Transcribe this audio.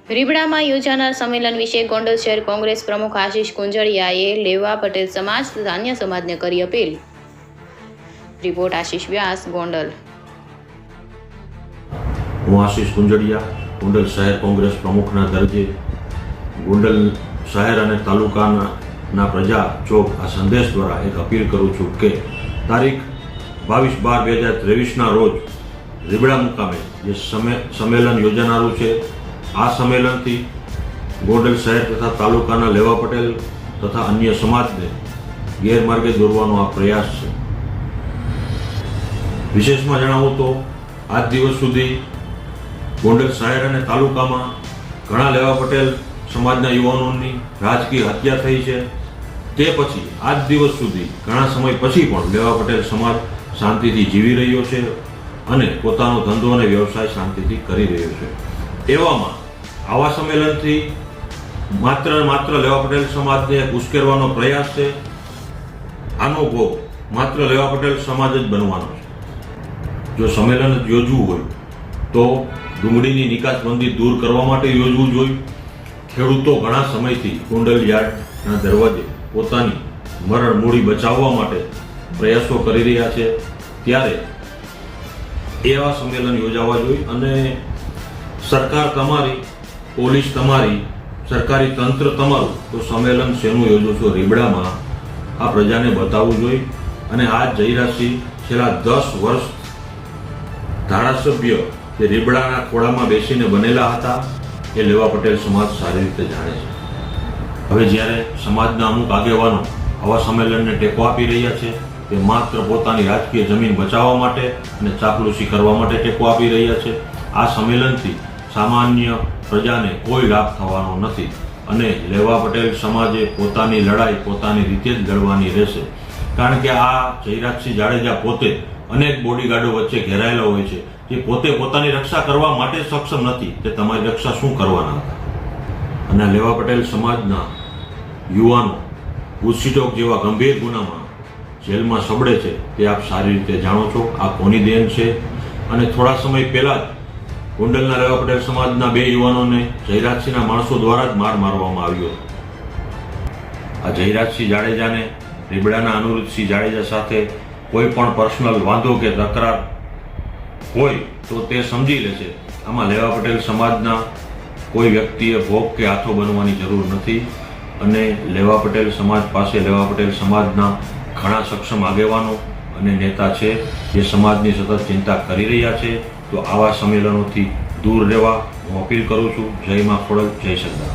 રીબડામાં યોજાનાર સંમેલન વિશે ગોંડલ શહેર કોંગ્રેસ પ્રમુખ આશીષ કુંજળિયાએ લેવા પટેલ સમાજ તથા અન્ય સમાજને કરી અપીલ। રિપોર્ટ આશીષ વ્યાસ, ગોંડલ। હું આશીષ કુંજળિયા, ગોંડલ શહેર કોંગ્રેસ પ્રમુખના દરજ્જે ગોંડલ શહેર અને તાલુકાના પ્રજા ચોક આ સંદેશ દ્વારા એક અપીલ કરું છું કે તારીખ 22/12/2023ના રોજ રીબડા મુકામે જે સંમેલન યોજાનારું છે, આ સંમેલનથી ગોંડલ શહેર તથા તાલુકાના લેવા પટેલ તથા અન્ય સમાજને ગેરમાર્ગે દોરવાનો આ પ્રયાસ છે। વિશેષમાં જણાવું તો આજ દિવસ સુધી ગોંડલ શહેર અને તાલુકામાં ઘણા લેવા પટેલ સમાજના યુવાનોની રાજકીય હત્યા થઈ છે। તે પછી આજ દિવસ સુધી ઘણા સમય પછી પણ લેવા પટેલ સમાજ શાંતિથી જીવી રહ્યો છે અને પોતાનો ધંધો અને વ્યવસાય શાંતિથી કરી રહ્યો છે। એવામાં આવા સંમેલનથી માત્ર લેવા પટેલ સમાજને ઉશ્કેરવાનો પ્રયાસ છે। આનો ભોગ માત્ર લેવા પટેલ સમાજ જ બનવાનો છે। જો સંમેલન જ યોજવું હોય તો ડુંગળીની નિકાસબંધી દૂર કરવા માટે યોજવું જોઈએ। ખેડૂતો ઘણા સમયથી ગોંડલ યાર્ડના દરવાજે પોતાની મરણ મૂડી બચાવવા માટે પ્રયાસો કરી રહ્યા છે, ત્યારે એવા સંમેલન યોજાવા જોઈએ અને સરકાર તમારી, પોલીસ તમારી, સરકારી તંત્ર તમારું, તો સંમેલન શેનું યોજો છો રીબડામાં આ પ્રજાને બતાવવું જોઈએ। અને આ જયરાજસિંહ છેલ્લા 10 વર્ષ ધારાસભ્ય જે રીબડાના ખોળામાં બેસીને બનેલા હતા એ લેવા પટેલ સમાજ સારી રીતે જાણે છે। હવે જ્યારે સમાજના અમુક આગેવાનો આવા સંમેલનને ટેકો આપી રહ્યા છે, તે માત્ર પોતાની રાજકીય જમીન બચાવવા માટે અને ચાપલૂસી કરવા માટે ટેકો આપી રહ્યા છે। આ સંમેલનથી સામાન્ય પ્રજાને કોઈ લાભ થવાનો નથી અને લેવા પટેલ સમાજે પોતાની લડાઈ પોતાની રીતે જ લડવાની રહેશે। કારણ કે આ જયરાજસિંહ જાડેજા પોતે અનેક બોડીગાર્ડો વચ્ચે ઘેરાયેલા હોય છે, જે પોતે પોતાની રક્ષા કરવા માટે સક્ષમ નથી, તે તમારી રક્ષા શું કરવાના હતા? અને લેવા પટેલ સમાજના યુવાનો ગુસ્સીટોક જેવા ગંભીર ગુનામાં જેલમાં સબડે છે, તે આપ સારી રીતે જાણો છો। આ કોની દેન છે? અને થોડા સમય પહેલા જ ગોંડલના લેવા પટેલ સમાજના 2 યુવાનોને જયરાજસિંહના માણસો દ્વારા જ મારવામાં આવ્યો હતો। આ જયરાજસિંહ જાડેજાને રીબડાના અનુરુદ્ધસિંહ જાડેજા સાથે કોઈ પણ પર્સનલ વાંધો કે તકરાર હોય તો તે સમજી લે છે। આમાં લેવા પટેલ સમાજના કોઈ વ્યક્તિએ ભોગ કે હાથો બનવાની જરૂર નથી અને લેવા પટેલ સમાજ પાસે લેવા પટેલ સમાજના ઘણા સક્ષમ આગેવાનો અને નેતા છે, જે સમાજની સતત ચિંતા કરી રહ્યા છે। તો આવા સંમેલનોથી દૂર રહેવા હું અપીલ કરું છું। જય મા ખોડલ, જય સરદાર।